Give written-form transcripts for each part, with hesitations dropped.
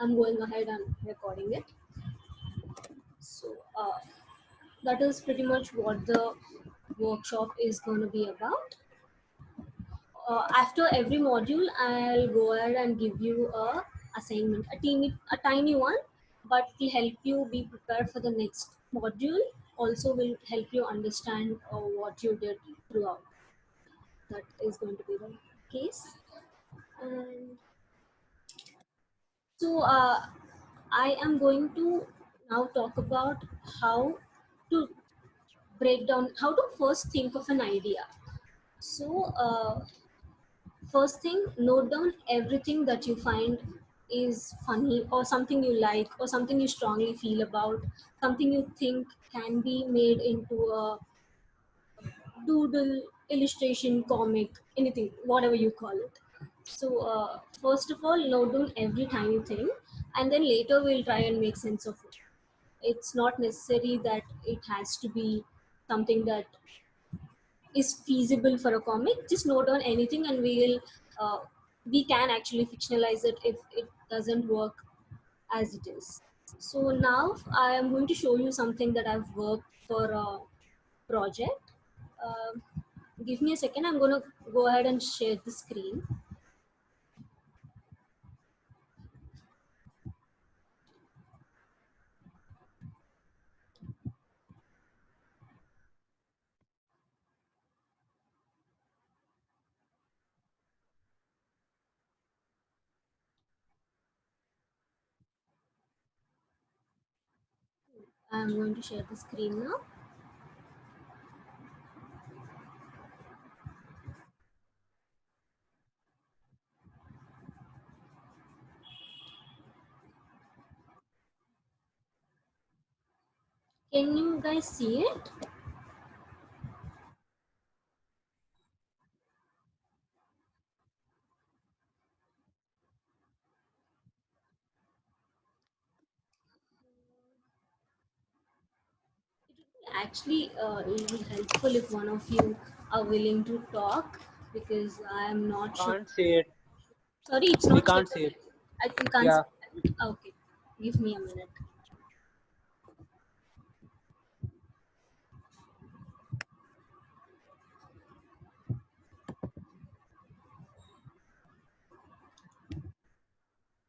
I'm going ahead and recording it. So that is pretty much what the workshop is going to be about. After every module, I'll go ahead and give you a assignment, a tiny one, but it will help you be prepared for the next module. Also, will help you understand what you did throughout. That is going to be the case. And so, I am going to now talk about how to break down, how to first think of an idea. So, first thing, note down everything that you find is funny or something you like or something you strongly feel about, something you think can be made into a doodle, illustration, comic, anything, whatever you call it. So, first of all, note down every tiny thing, and then later we'll try and make sense of it. It's not necessary that it has to be something that is feasible for a comic. Just note on anything, and we can actually fictionalize it if it doesn't work as it is. So now I am going to show you something that I've worked for a project. Um Give me a second. I'm going to go ahead and share the screen. I'm going to share the screen now. Can you guys see it? Actually, it will be helpful if one of you are willing to talk, because I am not sure. Can't see it. Sorry, it's We not can't sharing. see it. I think can't see Yeah. it. Okay, give me a minute.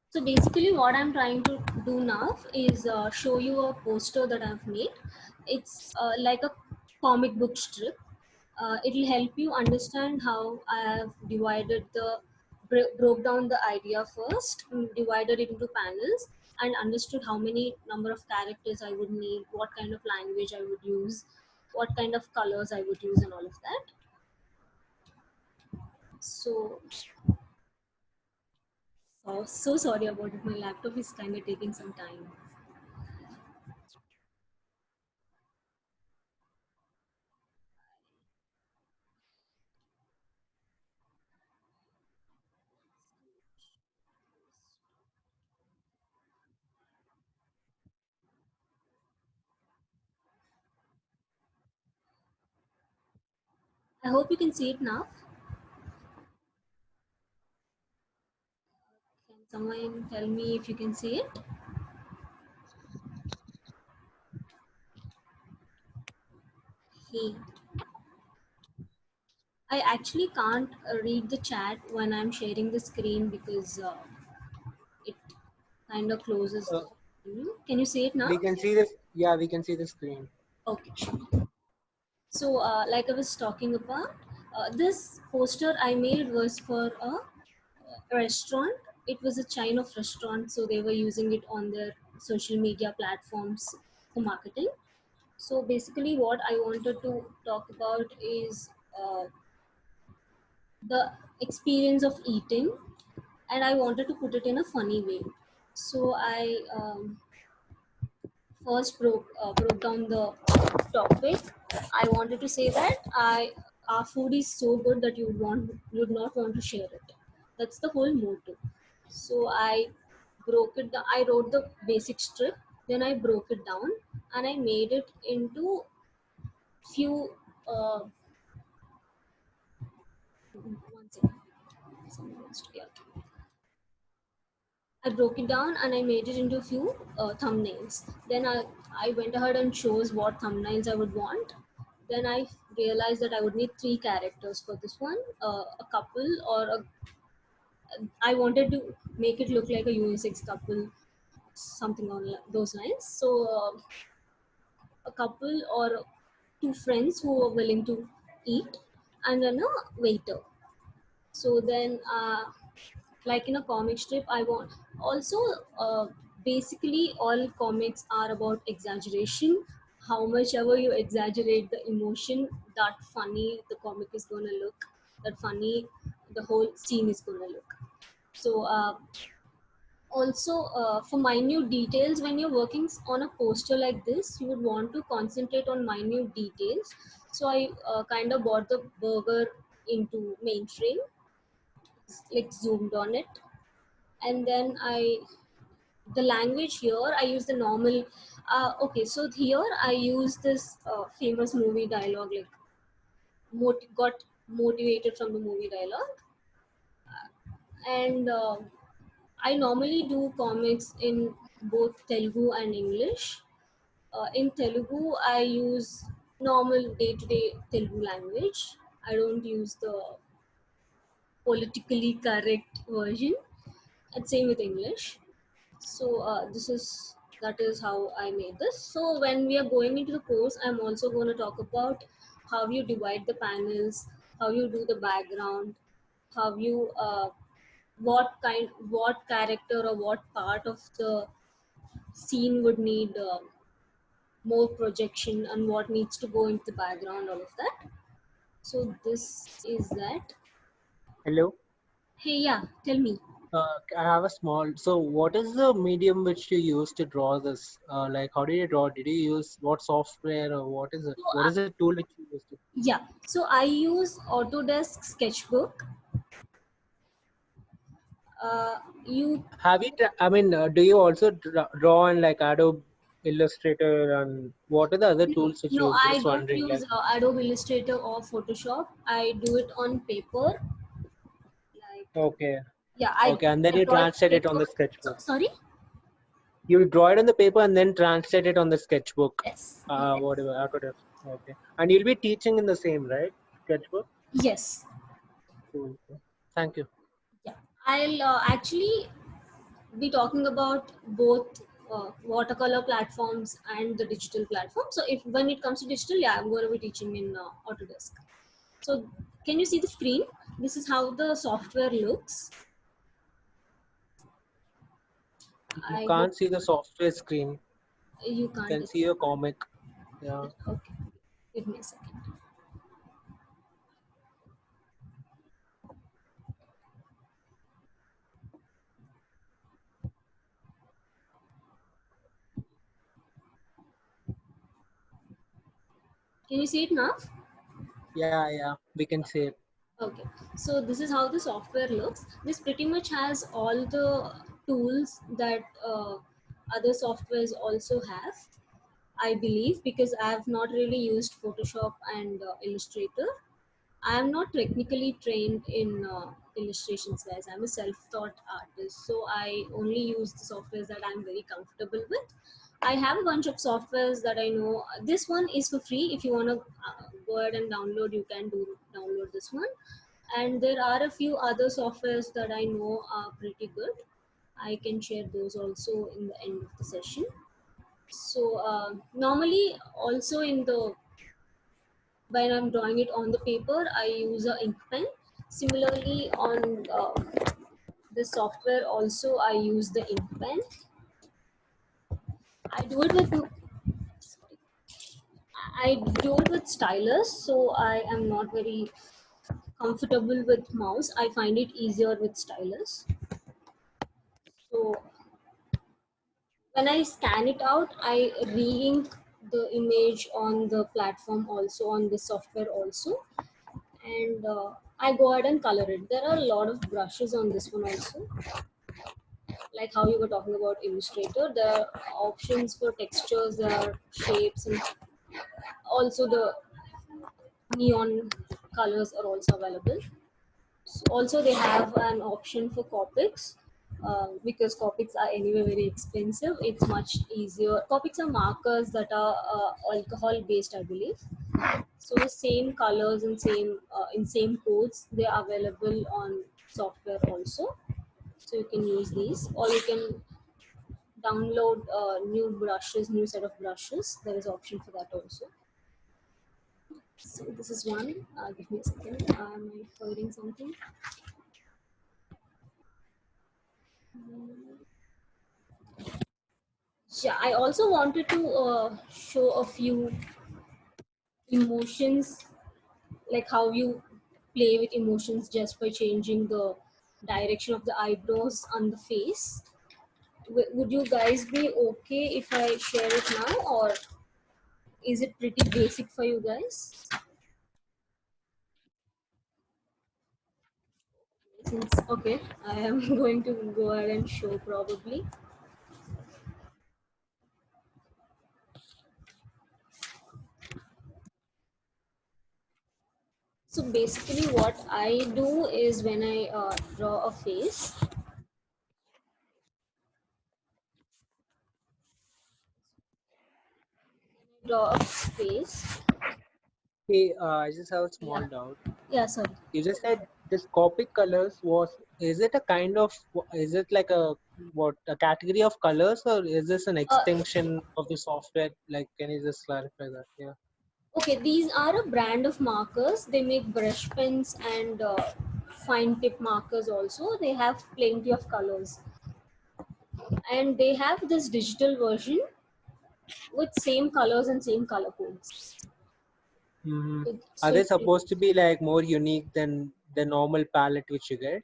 So basically, what I'm trying to do now is show you a poster that I've made. It's like a comic book strip. It will help you understand how I have divided broke down the idea first, divided it into panels, and understood how many number of characters I would need, what kind of language I would use, what kind of colors I would use, and all of that. So, so sorry about it. My laptop is kind of taking some time. I hope you can see it now. Can someone tell me if you can see it? Hey, I actually can't read the chat when I'm sharing the screen because it kind of closes Uh, the menu. Can you see it now? we can see this. Yeah, we can see the screen. Okay, sure. So, like I was talking about, this poster I made was for a restaurant. It was a chain of restaurants, so they were using it on their social media platforms for marketing. So basically, what I wanted to talk about is the experience of eating, and I wanted to put it in a funny way. So I first broke down the topic. I wanted to say that our food is so good that you would not want to share it. That's the whole motto. So I broke it down. I wrote the basic strip, then I broke it down, and I made it into few. One second. Someone wants to- yeah. I broke it down and I made it into a few thumbnails. Then I went ahead and chose what thumbnails I would want. Then I realized that I would need 3 characters for this one, a couple or I wanted to make it look like a unisex couple, something on those lines. So a couple or 2 friends who were willing to eat, and then a waiter. So then, like in a comic strip, I want also basically all comics are about exaggeration. How much ever you exaggerate the emotion, that funny the comic is gonna look, that funny the whole scene is gonna look. So also for minute details, when you're working on a poster like this, you would want to concentrate on minute details. So I kind of brought the burger into mainframe, like zoomed on it, and then the language here I use the normal. Okay, so here I use this famous movie dialogue, like got motivated from the movie dialogue. And I normally do comics in both Telugu and English. In Telugu, I use normal day-to-day Telugu language. I don't use the politically correct version. And same with English. So that is how I made this. So when we are going into the course, I'm also going to talk about how you divide the panels, how you do the background, how you what character or what part of the scene would need more projection and what needs to go into the background, all of that. So this is that. Hello. Hey, yeah, tell me. I have a small. So, what is the medium which you use to draw this? Like, how did you draw? Did you use what software or what is it? So, What is the tool which you used to? yeah, so I use Autodesk Sketchbook. You Have you? I mean, do you also draw in like Adobe Illustrator and what are the other no, tools which you no, use? I Just don't wondering. use Like, Adobe Illustrator or Photoshop. I do it on paper. Like, okay, yeah, okay, and then I you draw it translate on it on paper. the sketchbook. Sorry. You draw it on the paper and then translate it on the sketchbook. Yes. Whatever, Autodesk. Okay. And you'll be teaching in the same, right? Sketchbook? Yes. Cool. Thank you. Yeah. I'll actually be talking about both watercolor platforms and the digital platform. So if when it comes to digital, yeah, I'm going to be teaching in Autodesk. So can you see the screen? This is how the software looks. You I hope can't see the software screen. you You can't. can see your comic. Yeah. Okay, give me a second. Can you see it now? Yeah, yeah. We can see it. Okay, so this is how the software looks. This pretty much has all the tools that other softwares also have, I believe, because I have not really used Photoshop and Illustrator. I am not technically trained in illustrations, guys. I'm a self-taught artist, so I only use the softwares that I'm very comfortable with. I have a bunch of softwares that I know. This one is for free. If you want to go ahead and download, you can download this one. And there are a few other softwares that I know are pretty good. I can share those also in the end of the session. So normally, also in the when I'm drawing it on the paper, I use a ink pen. Similarly, on the software also, I use the ink pen. I do it with I do it with stylus, so I am not very comfortable with mouse. I find it easier with stylus. So when I scan it out, I re-ink the image on the platform also, on the software also, and I go ahead and color it. There are a lot of brushes on this one also, like how you were talking about Illustrator. There are options for textures, there are shapes, and also the neon colors are also available. So also they have an option for Copics. because Copics are anyway very expensive. It's much easier. Copics are markers that are alcohol based, I believe. So the same colors and same in same codes, they are available on software also. So you can use these, or you can download new set of brushes. There is option for that also. So this is one. Give me a second. Am I forgetting something? Yeah, I also wanted to show a few emotions, like how you play with emotions just by changing the direction of the eyebrows on the face. Would you guys be okay if I share it now, or is it pretty basic for you guys? Since okay, I am going to go ahead and show probably. So basically, what I do is when I draw a face, draw a face. Hey, I just have a Yeah, small doubt. yeah. Sorry. You just said this Copic colors was, is it a kind of, is it like a, what, a category of colors, or is this an Uh, extension of the software? Like, can you just clarify that? Yeah. okay, these are a brand of markers. They make brush pens and fine tip markers also. They have plenty of colors, and they have this digital version with same colors and same color codes. Hmm. Are So they it's supposed to be like more unique than the normal palette which you get?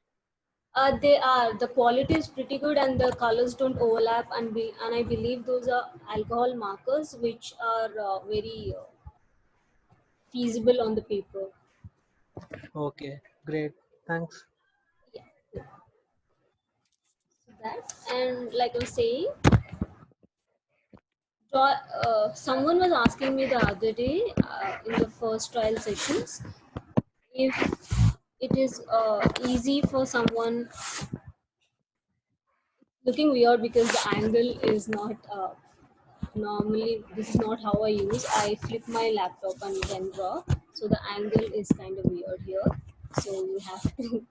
they are, the quality is pretty good and the colors don't overlap, and I believe those are alcohol markers which are very feasible on the paper. Okay, great. Thanks. Yeah, so that, and like I was saying, someone was asking me the other day in the first trial sessions if it is easy for someone, looking weird because the angle is not normally, this is not how I use. I flip my laptop and then draw, so the angle is kind of weird here, so you have to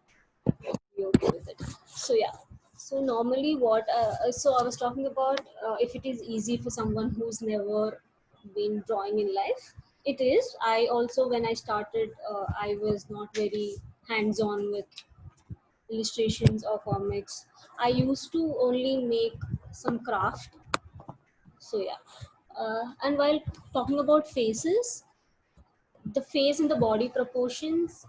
be okay with it. So yeah, so normally what so I was talking about if it is easy for someone who's never been drawing in life. It is. I also, when I started, I was not very hands on with illustrations or comics. I used to only make some craft. So yeah, and while talking about faces, the face and the body proportions,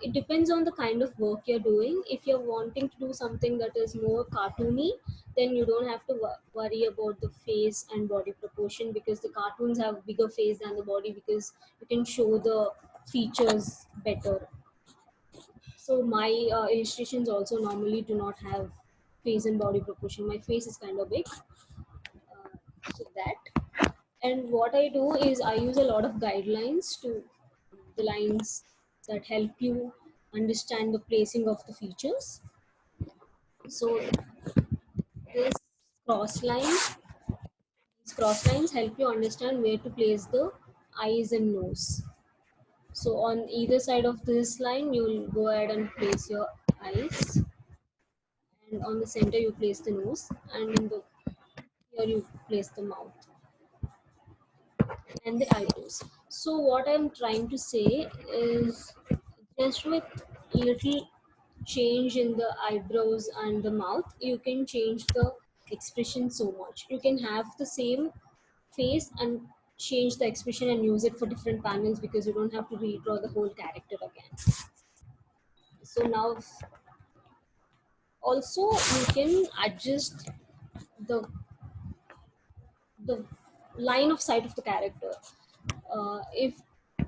it depends on the kind of work you're doing. If you're wanting to do something that is more cartoony, then you don't have to worry about the face and body proportion, because the cartoons have bigger face than the body, because you can show the features better. So my illustrations also normally do not have face and body proportion. My face is kind of big, so that. And what I do is I use a lot of guidelines to the lines that help you understand the placing of the features. So this cross line, these cross lines help you understand where to place the eyes and nose. So on either side of this line, you'll go ahead and place your eyes, and on the center you place the nose, and in the here you place the mouth and the eyebrows. So what I'm trying to say is, just with little change in the eyebrows and the mouth, you can change the expression so much. You can have the same face and change the expression and use it for different panels, because you don't have to redraw the whole character again. So now also you can adjust the the line of sight of the character. If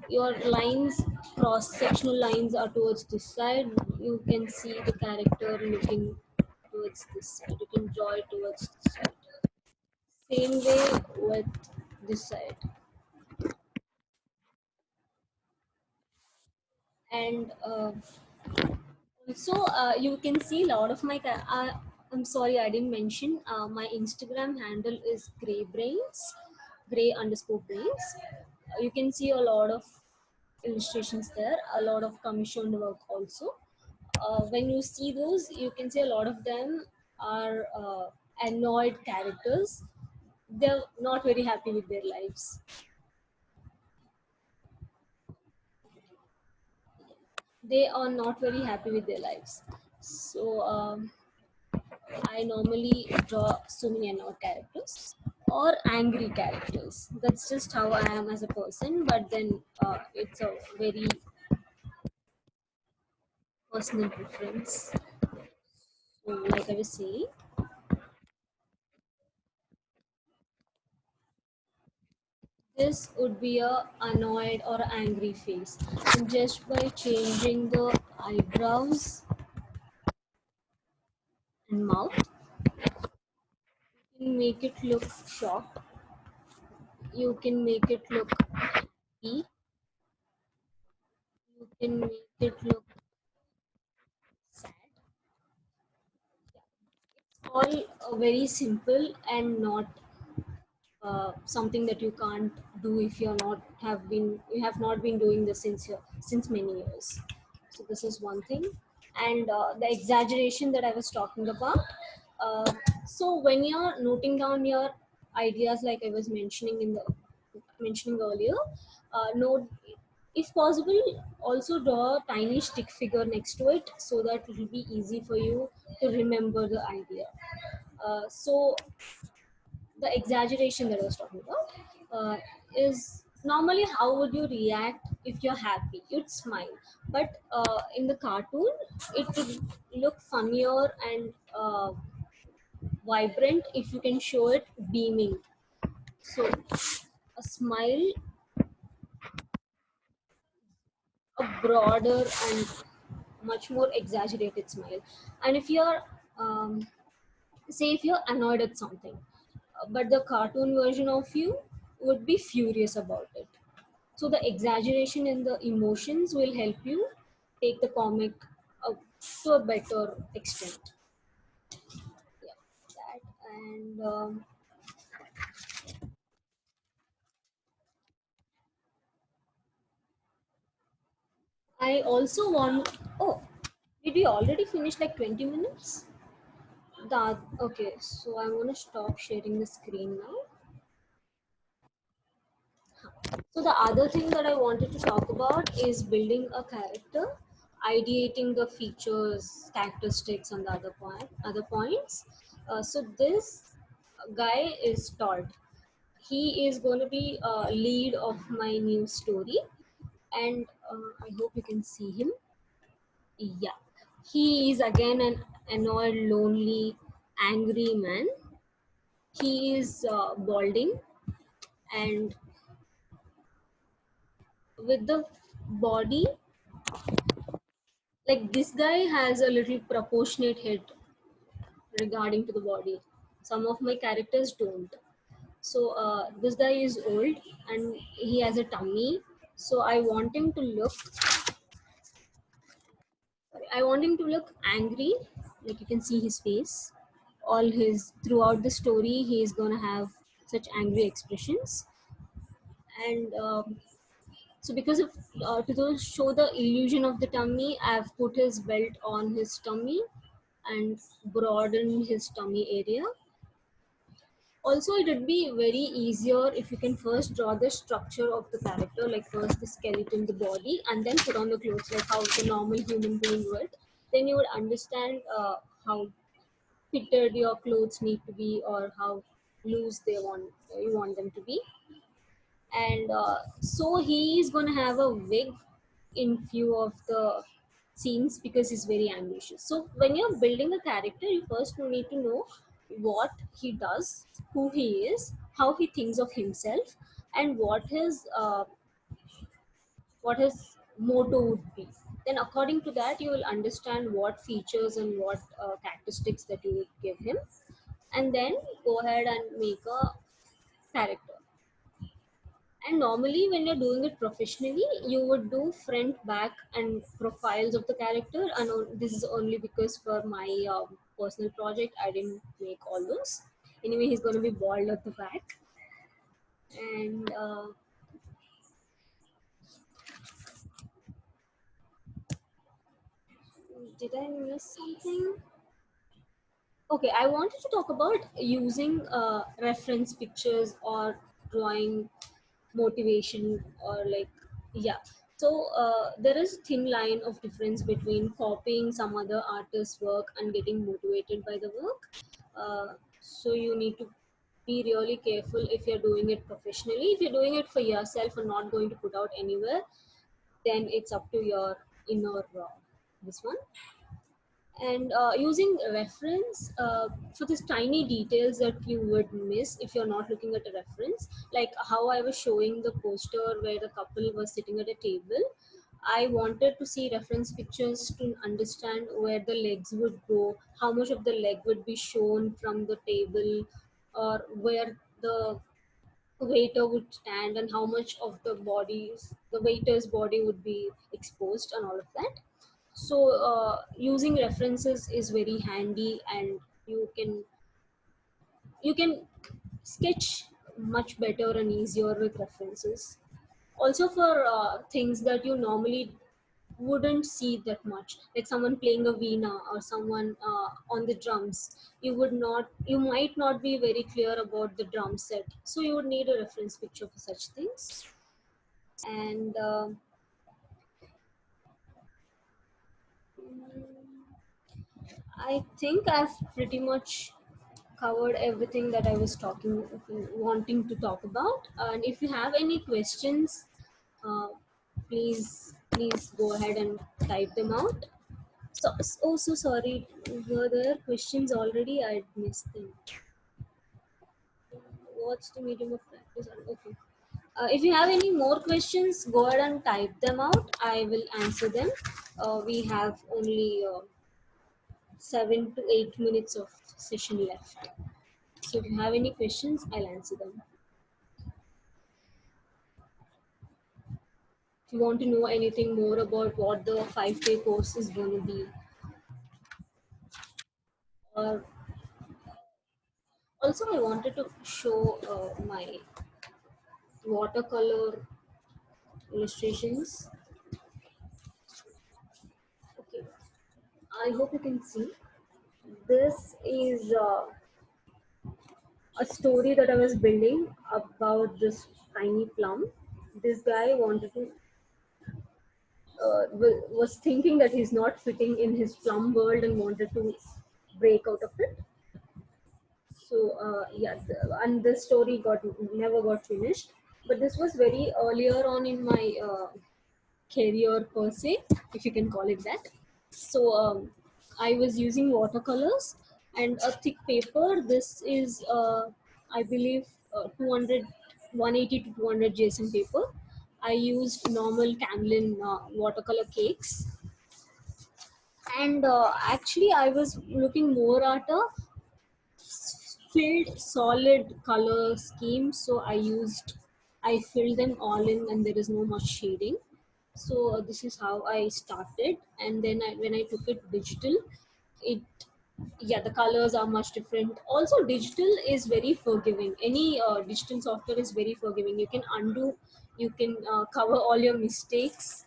your lines, cross sectional lines, are towards this side, you can see the character looking towards this side. You can draw it towards this side. Same way with this side. And also you can see a lot of my I'm sorry, I didn't mention. My Instagram handle is graybrains, gray_brains. You can see a lot of illustrations there, a lot of commissioned work also. When you see those, you can see a lot of them are annoyed characters. They're not very happy with their lives. They are not very happy with their lives. So I normally draw so many annoyed characters or angry characters. That's just how I am as a person. But then it's a very personal preference. So, like I was saying, this would be a annoyed or angry face. And just by changing the eyebrows and mouth, you can make it look shocked. You can make it look happy. You can make it look sad. All very simple and not something that you can't do if you have not been doing this since many years. So this is one thing. And the exaggeration that I was talking about, uh, so when you're noting down your ideas, like I was mentioning earlier, note, if possible, also draw a tiny stick figure next to it so that it will be easy for you to remember the idea. So the exaggeration that I was talking about is normally how would you react if you're happy? You'd smile, but in the cartoon, it would look funnier and vibrant if you can show it beaming. So a smile, a broader and much more exaggerated smile. And if you're say if you're annoyed at something, but the cartoon version of you would be furious about it. So the exaggeration in the emotions will help you take the comic uh, to a better extent. Yeah, that. And I also want. Oh, did we already finish like 20 minutes? That okay. So I'm gonna stop sharing the screen now. So the other thing that I wanted to talk about is building a character, ideating the features, characteristics, and the other points. So this guy is Todd. He is going to be lead of my new story, and I hope you can see him. Yeah, he is again an annoyed, lonely, angry man. He is balding, and with the body, like this guy has a little proportionate head regarding to the body. Some of my characters don't. So this guy is old and he has a tummy. So I want him to look angry. Like you can see his face. All his throughout the story, he is gonna have such angry expressions. And so because of show the illusion of the tummy, I've put his belt on his tummy and broaden his tummy area. Also, it would be very easier if you can first draw the structure of the character, like first the skeleton, the body, and then put on the clothes, like how the normal human being would. Then you would understand how fitted your clothes need to be or how loose you want them to be. And so he is going to have a wig in few of the scenes because he's very ambitious. So when you're building a character, you first need to know what he does, who he is, how he thinks of himself, and what his motto would be. Then according to that, you will understand what features and what characteristics that you would give him, and then go ahead and make a character. And normally, when you're doing it professionally, you would do front, back, and profiles of the character. And this is only because for my personal project. I didn't make all those. Anyway, he's going to be bald at the back. And did I miss something? Okay, I wanted to talk about using reference pictures or drawing motivation, or like, yeah. So there is a thin line of difference between copying some other artist's work and getting motivated by the work. So you need to be really careful if you're doing it professionally. If you're doing it for yourself and not going to put out anywhere, then it's up to your inner this one. And using reference for these tiny details that you would miss if you're not looking at a reference, like how I was showing the poster where the couple was sitting at a table. I wanted to see reference pictures to understand where the legs would go, how much of the leg would be shown from the table, or where the waiter would stand and how much of the waiter's body would be exposed and all of that. So using references is very handy, and you can sketch much better and easier with references. Also for things that you normally wouldn't see that much, like someone playing a veena or someone on the drums, you might not be very clear about the drum set, so you would need a reference picture for such things. And I think I've pretty much covered everything that I was wanting to talk about. And if you have any questions, uh, please go ahead and type them out. So, oh, so sorry. Were there questions already? I missed them. What's the medium of practice? Okay. If you have any more questions, go ahead and type them out. I will answer them. We have only 7 to 8 minutes of session left. So if you have any questions, I'll answer them. If you want to know anything more about what the 5-day course is going to be, or also I wanted to show my watercolor illustrations. Okay, I hope you can see. This is a story that I was building about this tiny plum. This guy wanted to was thinking that he's not fitting in his plum world and wanted to break out of it. So yeah, and the story never got finished. But this was very earlier on in my career per se, if you can call it that. So I was using watercolors and a thick paper. This is I believe 200 180 to 200 JSM paper. I used normal Camlin watercolor cakes, and actually I was looking more at a filled solid color scheme, so I filled them all in and there is no much shading. So this is how I started, and then when I took it digital, it yeah, the colors are much different. Also digital is very forgiving. Any digital software is very forgiving. You can undo, you can cover all your mistakes.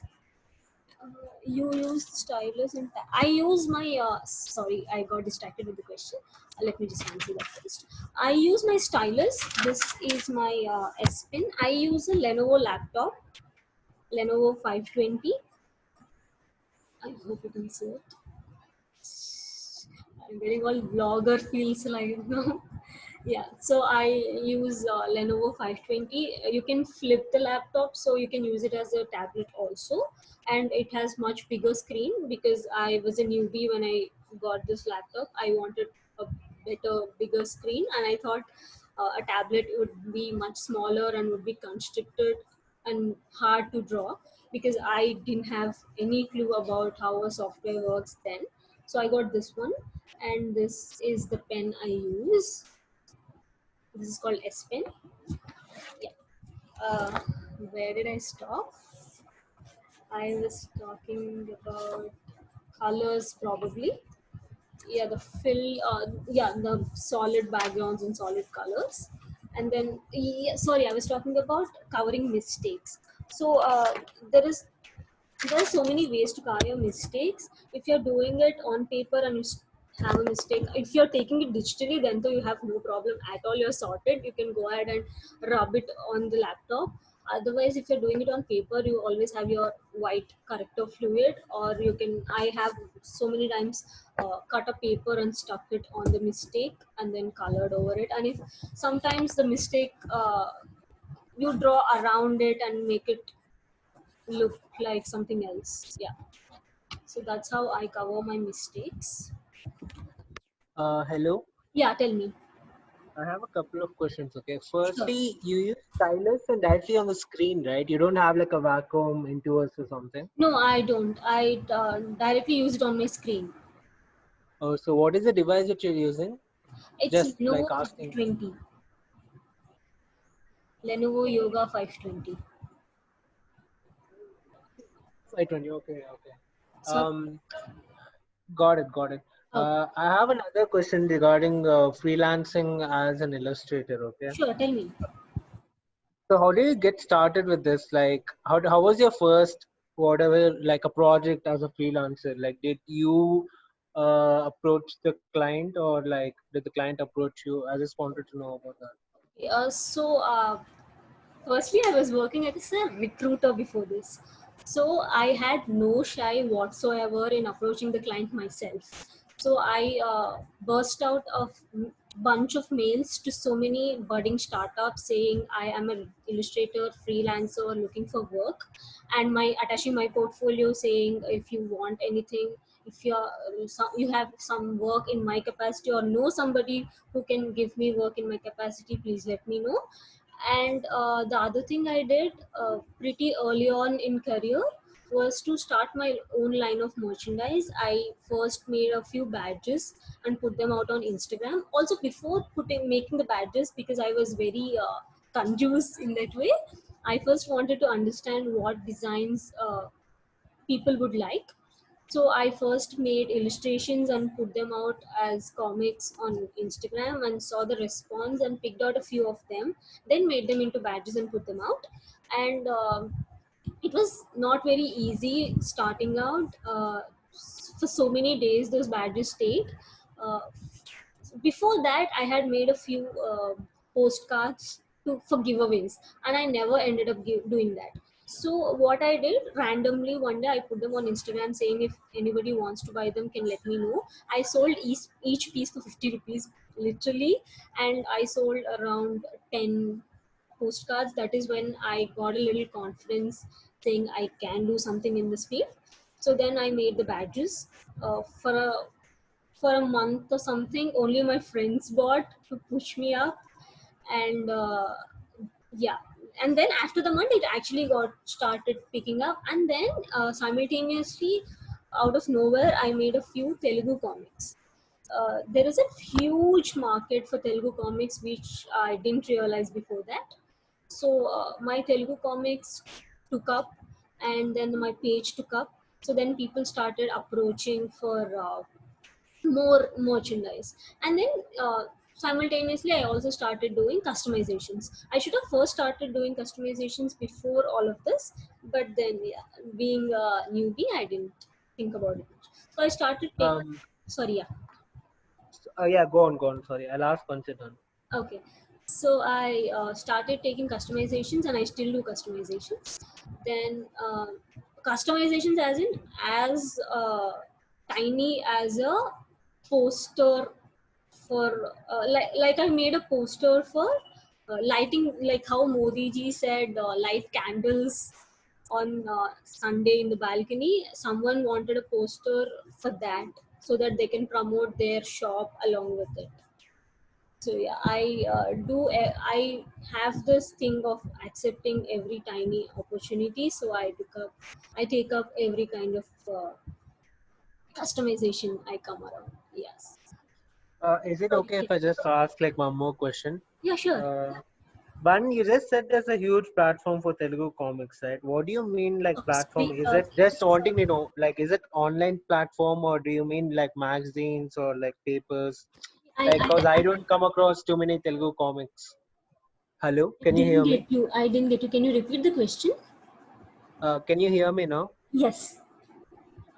You use stylus and I use my sorry, I got distracted with the question. Let me just answer that first. I use my stylus. This is my S Pen. I use a Lenovo laptop, Lenovo 520. I hope you can see it. I'm getting all vlogger feels like now. Yeah, so I use Lenovo 520. You can flip the laptop, so you can use it as a tablet also, and it has much bigger screen because I was a newbie when I got this laptop. I wanted a better, bigger screen, and I thought a tablet would be much smaller and would be constricted and hard to draw because I didn't have any clue about how a software works then. So I got this one, and this is the pen I use. This is called S Pen. Yeah. Uh, where did I stop? I was talking about colors probably. yeah, the fill, yeah, the solid backgrounds and solid colors. And then, yeah, sorry, I was talking about covering mistakes. So there are so many ways to cover your mistakes. If you're doing it on paper and you have a mistake, if you're taking it digitally, then though you have no problem at all, you're sorted, you can go ahead and rub it on the laptop. Otherwise, if you're doing it on paper, you always have your white corrector fluid, or you can, I have so many times cut a paper and stuck it on the mistake and then colored over it. And if sometimes the mistake, you draw around it and make it look like something else. Yeah. So that's how I cover my mistakes. Hello. Yeah, tell me. I have a couple of questions. Okay. Sure. Firstly, you use stylus and directly on the screen, right? You don't have like a vacuum into us or something. No, I don't. I directly use it on my screen. Oh, so what is the device that you're using? It's Just Lenovo like asking. 520. Lenovo Yoga 520. 520. Okay. Okay. So, Um, got it. Got it. okay. I have another question regarding freelancing as an illustrator. Okay. Sure, tell me. So how did you get started with this? Like, how was your first whatever like a project as a freelancer? Like, did you approach the client or like did the client approach you? I just wanted to know about that. Firstly, I was working as a recruiter before this. So I had no shy whatsoever in approaching the client myself. So I burst out a bunch of mails to so many budding startups saying I am an illustrator, freelancer looking for work, and my attaching my portfolio saying if you want anything, if you have some work in my capacity or know somebody who can give me work in my capacity, please let me know. And the other thing I did pretty early on in career was to start my own line of merchandise. I first made a few badges and put them out on Instagram. Also, before putting making the badges, because I was very confused in that way, I first wanted to understand what designs people would like. So I first made illustrations and put them out as comics on Instagram and saw the response and picked out a few of them, then made them into badges and put them out. And it was not very easy starting out. For so many days, those badges stayed. Uh, Before that, I had made a few postcards for giveaways, and I never ended up doing that. So what I did, randomly one day I put them on Instagram saying if anybody wants to buy them can let me know. I sold each piece for 50 rupees literally, and I sold around 10 postcards. That is when I got a little confidence saying I can do something in this field. So then I made the badges for a month or something. Only my friends bought to push me up. And yeah, and then after the month it actually got started picking up. And then simultaneously, out of nowhere, I made a few Telugu comics. There is a huge market for Telugu comics which I didn't realize before that. So my Telugu comics took up, and then my page took up. So then people started approaching for more merchandise. And then simultaneously I also started doing customizations. I should have first started doing customizations before all of this, but then, yeah, being a newbie, I didn't think about it much. So I started taking, Um, sorry, yeah. yeah, go on, go on. Sorry, I'll ask once you're done. Okay. So I started taking customizations, and I still do customizations. Then customizations as tiny as a poster for like I made a poster for lighting, like how Modi ji said light candles on Sunday in the balcony. Someone wanted a poster for that so that they can promote their shop along with it. So yeah, I have this thing of accepting every tiny opportunity. So I take up every kind of customization I come around. Yes. Is it So, okay yeah. if I just ask like one more question? Yeah, sure. Uh, One, you just said there's a huge platform for Telugu comics, right? What do you mean like platform? Sorry, Is it just wanting to know, like, is it online platform or do you mean like magazines or like papers? Like, cause I don't come across too many Telugu comics. Hello, I can you didn't hear me? get you. I didn't get you. Can you repeat the question? Can you hear me now? Yes.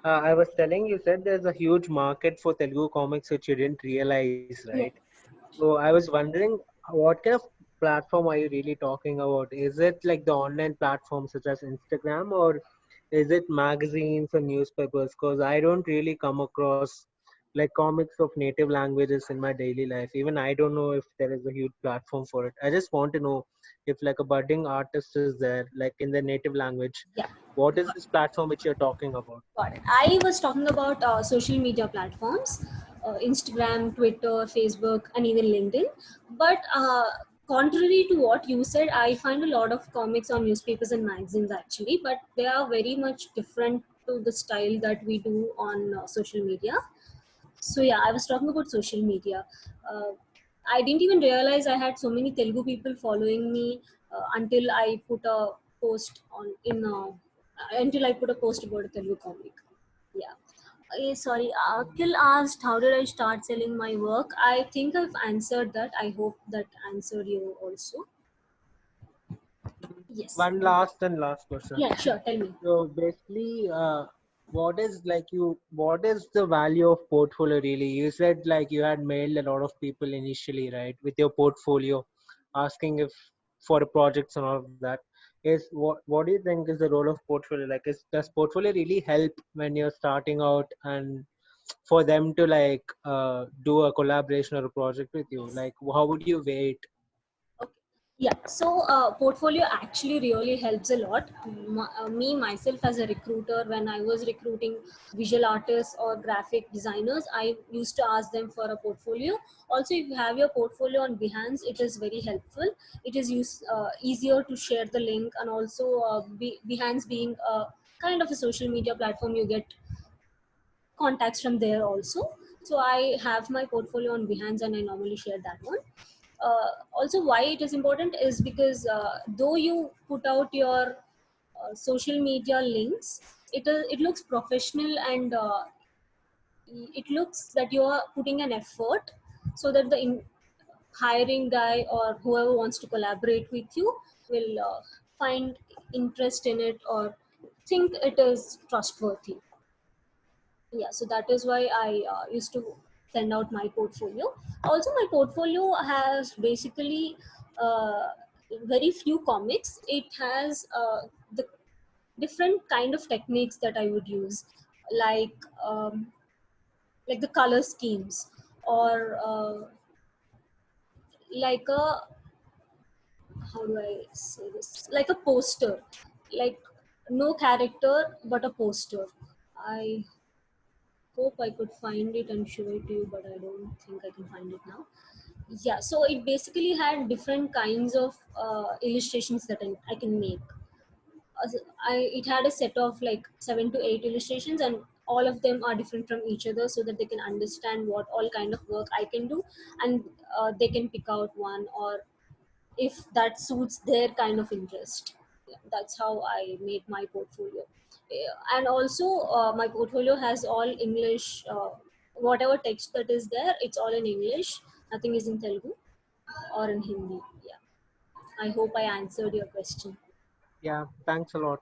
I was telling you said there's a huge market for Telugu comics which you didn't realize, right? Yes. So I was wondering what kind of platform are you really talking about? Is it like the online platform such as Instagram or is it magazines or newspapers? Because I don't really come across like comics of native languages in my daily life. Even I don't know if there is a huge platform for it. I just want to know if like a budding artist is there, like in their native language, Yeah. what is this platform which you're talking about? Got it. I was talking about social media platforms, Instagram, Twitter, Facebook, and even LinkedIn. But contrary to what you said, I find a lot of comics on newspapers and magazines actually, but they are very much different to the style that we do on social media. So yeah, I was talking about social media. Uh, I didn't even realize I had so many Telugu people following me until I put a post on in until I put a post about a Telugu comic. Yeah. Sorry, Akhil asked how did I start selling my work. I think I've answered that. I hope that answered you also. Yes. One last question. Yeah, sure. Tell me. So basically, what is like what is the value of portfolio really? You said like you had mailed a lot of people initially, right, with your portfolio, asking if for the projects and all of that. Is what do you think is the role of portfolio? Like, does portfolio really help when you're starting out and for them to like do a collaboration or a project with you? Like, how would you weigh it? Okay. Yeah, so portfolio actually really helps a lot. Me myself as a recruiter, when I was recruiting visual artists or graphic designers, I used to ask them for a portfolio. Also, if you have your portfolio on Behance, it is very helpful. It is easier to share the link, and also Behance being a kind of a social media platform, you get contacts from there also. So I have my portfolio on Behance and I normally share that one. Also, why it is important is because though you put out your social media links, it looks professional and it looks that you are putting an effort so that the hiring guy or whoever wants to collaborate with you will find interest in it or think it is trustworthy. Yeah, so that is why I used to send out my portfolio. Also, my portfolio has basically uh, very few comics. It has the different kind of techniques that I would use, like um, like the color schemes, or like a, how do I say this, like a poster, like no character but a poster. I hope I could find it and show it to you, but I don't think I can find it now. Yeah, so it basically had different kinds of illustrations that I can make. It had a set of like 7 to 8 illustrations, and all of them are different from each other so that they can understand what all kind of work I can do, and they can pick out one, or if that suits their kind of interest. Yeah, that's how I made my portfolio. And also, my portfolio has all English. Whatever text that is there, it's all in English. Nothing is in Telugu or in Hindi. Yeah. I hope I answered your question. Yeah, thanks a lot.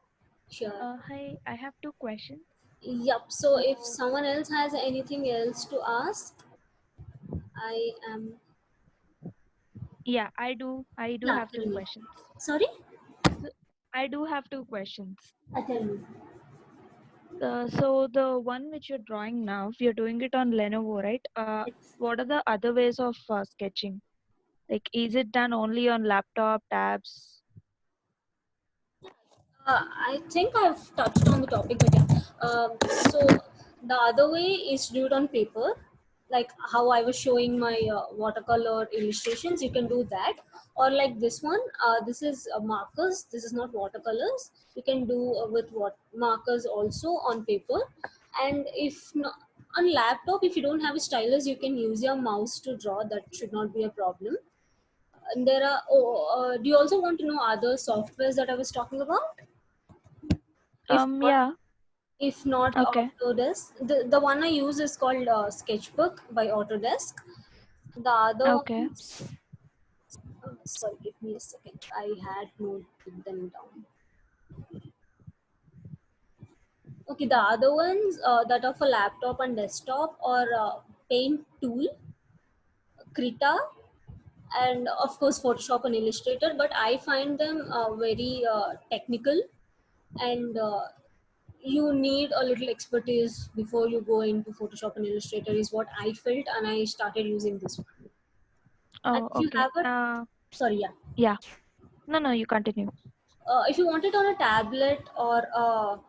Sure. Hi, I have two questions. Yep. So if So, someone else has anything else to ask, I am. yeah, I do Yeah. have Tell two me. questions. Sorry. So, I do have two questions. Tell me. So the one which you're drawing now, you're doing it on Lenovo, right? It's What are the other ways of sketching? Like, is it done only on laptop, tabs? I think I've touched on the topic, but yeah. So the other way is do it on paper, like how I was showing my watercolor illustrations. You can do that, or like this one. This is markers. This is not watercolors. You can do with what markers also on paper, and if not, on laptop, if you don't have a stylus, you can use your mouse to draw. That should not be a problem. And there are, do you also want to know other softwares that I was talking about? If not, Yeah. if not Okay. Autodesk, the one I use is called Sketchbook by Autodesk. The other Okay. ones, sorry, give me a second. I had noted them down. Okay, the other ones that are for laptop and desktop are Paint Tool, Krita, and of course Photoshop and Illustrator. But I find them very technical, and you need a little expertise before you go into Photoshop and Illustrator is what I felt, and I started using this one. And Oh, if you okay. have a, sorry, yeah, Yeah. No, you continue. if you want it on a tablet or a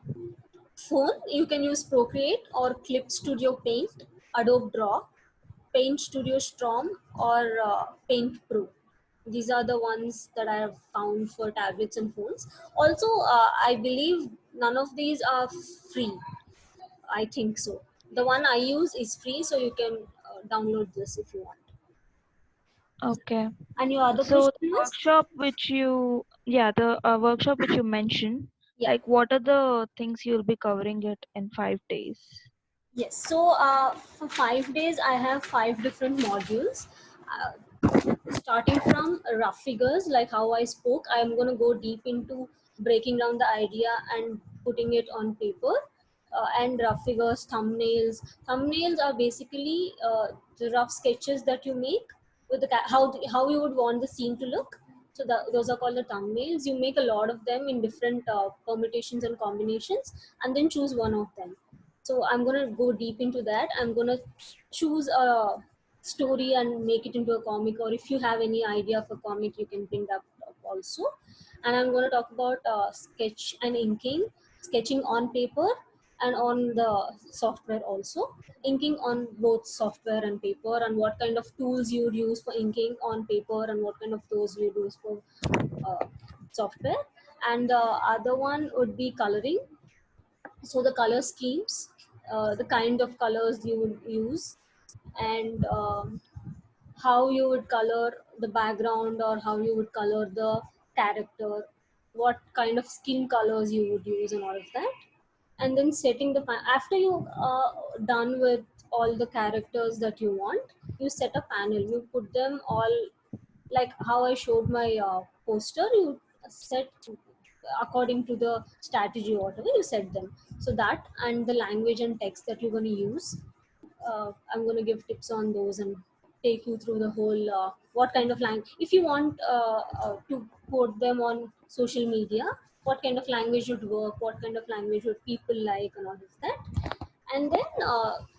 phone, you can use Procreate or Clip Studio Paint, Adobe Draw, Paint Studio Storm, or Paint Pro. These are the ones that I have found for tablets and phones. Also, I believe none of these are free. I think so. The one I use is free, so you can download this if you want. Okay. And your other So question the was? workshop which you, yeah, the workshop which you mentioned, Yeah. like what are the things you'll be covering it in 5 days? Yes. So for 5 days, I have 5 different modules. Starting from rough figures, like how I spoke, I'm going to go deep into breaking down the idea and putting it on paper. And rough figures, thumbnails. Thumbnails are basically the rough sketches that you make with the how you would want the scene to look. So those are called the thumbnails. You make a lot of them in different permutations and combinations, and then choose one of them. So I'm going to go deep into that. I'm going to choose a story and make it into a comic, or if you have any idea for comic, you can bring that up also. And I'm going to talk about sketch and inking, sketching on paper and on the software also, inking on both software and paper, and what kind of tools you would use for inking on paper and what kind of tools you would use for software. And the other one would be coloring. So the color schemes, the kind of colors you would use, and how you would color the background or how you would color the character, what kind of skin colors you would use and all of that. And then setting the after you done with all the characters that you want, you set a panel, you put them all like how I showed my poster. You set according to the strategy, whatever you set them. So that, and the language and text that you're going to use, I'm going to give tips on those and take you through the whole what kind of language, if you want to put them on social media, what kind of language would work, what kind of language would people like, and all of that. And then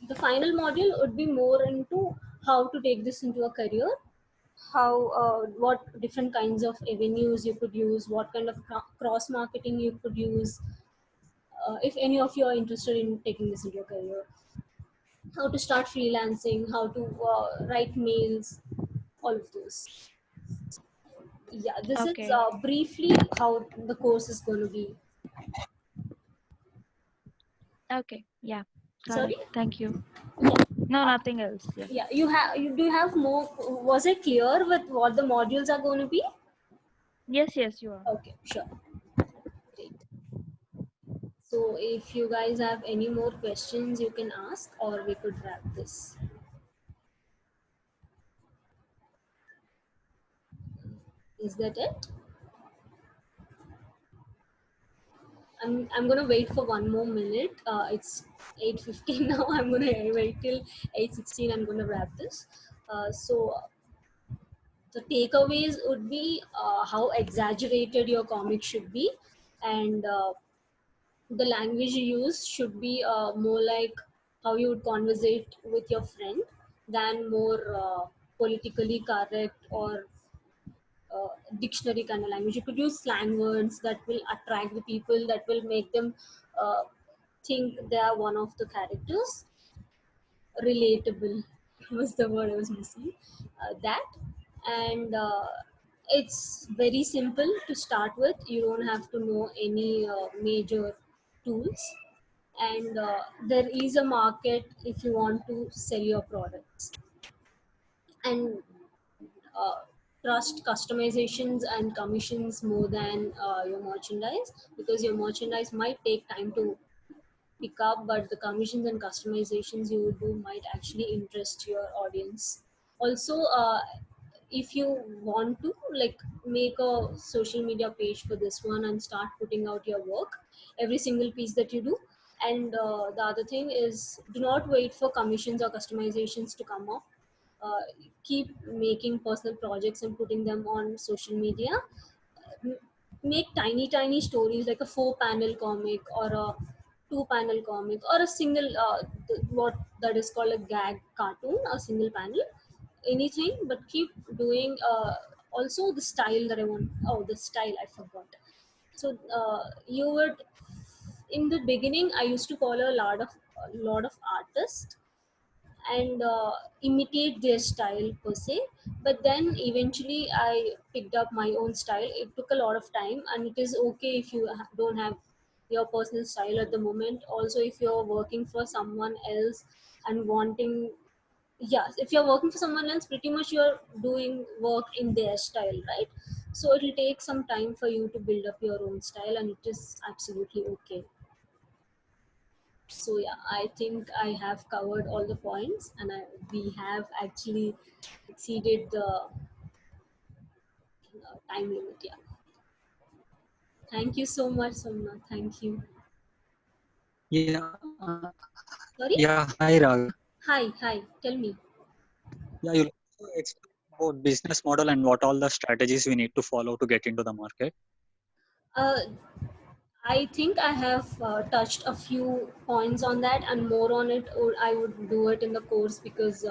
the final module would be more into how to take this into a career, how what different kinds of avenues you could use, what kind of cross marketing you could use, if any of you are interested in taking this into a career, how to start freelancing, how to write mails, all of those. Yeah, this is Okay. briefly how the course is going to be. Okay. Yeah. Got Sorry. it. Thank you. Yeah, No, nothing else. Yeah. yeah. You have, you do you have more? Was it clear with what the modules are going to be? Yes, you are. Okay, sure. Great. So if you guys have any more questions, you can ask, or we could wrap this. Is that it? I'm gonna wait for one more minute. It's 8:15 now. I'm gonna wait till 8:16. I'm gonna wrap this. So the takeaways would be how exaggerated your comic should be, and the language you use should be more like how you would conversate with your friend than more politically correct or dictionary kind of language. You could use slang words that will attract the people, that will make them think they are one of the characters. Relatable was the word I was missing. That, and it's very simple to start with. You don't have to know any major tools, and there is a market if you want to sell your products. And trust customizations and commissions more than your merchandise, because your merchandise might take time to pick up, but the commissions and customizations you would do might actually interest your audience. Also, if you want to like make a social media page for this one and start putting out your work, every single piece that you do. And the other thing is, do not wait for commissions or customizations to come up. uh, Keep making personal projects and putting them on social media. M- Make tiny stories like a 4 panel comic or a 2 panel comic or a single what that is called a gag cartoon, a single panel, anything, but keep doing. Also the style that I want, oh, the style I forgot. So you would, in the beginning I used to follow a lot of artists and imitate their style per se, but then eventually I picked up my own style. It took a lot of time, and it is okay if you don't have your personal style at the moment. Also, if you're working for someone else and wanting, yes, if you're working for someone else, pretty much you're doing work in their style, right? So it'll take some time for you to build up your own style, and it is absolutely okay. So yeah, I think I have covered all the points, and we have actually exceeded the time limit. Yeah. Thank you so much, Somna. Thank you. Yeah, Sorry? yeah. Hi, Raghav. Hi. Tell me. Yeah, you'll also explain about business model and what all the strategies we need to follow to get into the market. Uh, I think I have touched a few points on that, and more on it, or I would do it in the course, because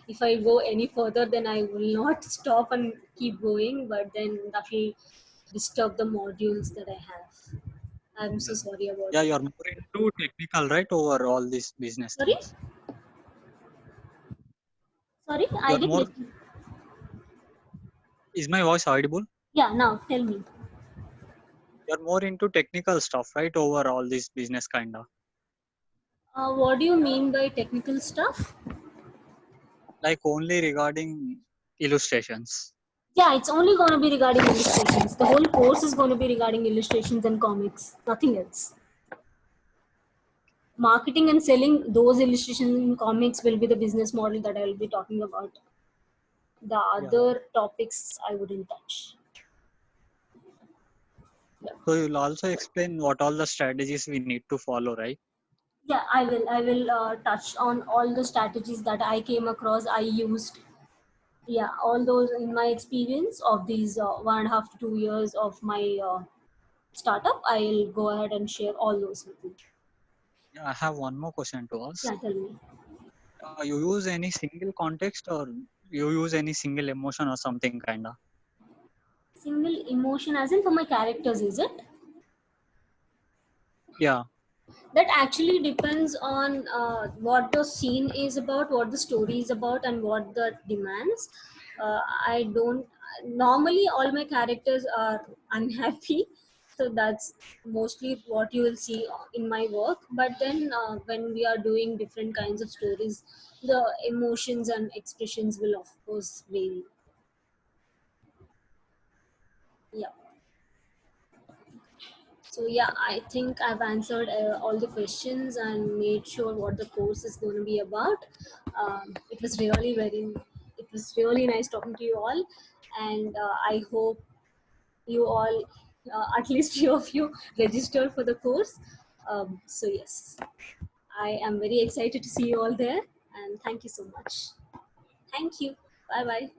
if I go any further, then I will not stop and keep going, but then that will disturb the modules that I have. I'm so sorry about Yeah, it. you're more into technical, right? Over all these business Sorry? things. Sorry, I You're didn't more. get you. Is my voice audible? Yeah, now tell me. You're more into technical stuff, right? Over all this business kind of What do you mean by technical stuff? like only regarding illustrations. Yeah, it's only going to be regarding illustrations. The whole course is going to be regarding illustrations and comics, nothing else. Marketing and selling those illustrations and comics will be the business model that I will be talking about. The Yeah. other topics I wouldn't touch. Yeah. So you'll also explain what all the strategies we need to follow, right? Yeah, I will touch on all the strategies that I came across, I used. Yeah, all those in my experience of these 1.5 to 2 years of my startup, I'll go ahead and share all those with you. Yeah, I have one more question to ask. Yeah, tell me. You use any single context or you use any single emotion or something kind of? Single emotion, as in for my characters, is it? Yeah. That actually depends on what the scene is about, what the story is about, and what the demands. I don't, normally all my characters are unhappy, so that's mostly what you will see in my work. But then when we are doing different kinds of stories, the emotions and expressions will of course vary. Yeah. So yeah, I think I've answered all the questions and made sure what the course is going to be about. It was it was really nice talking to you all, and I hope you all, at least few of you, register for the course. So yes, I am very excited to see you all there, and thank you so much. Thank you. Bye bye.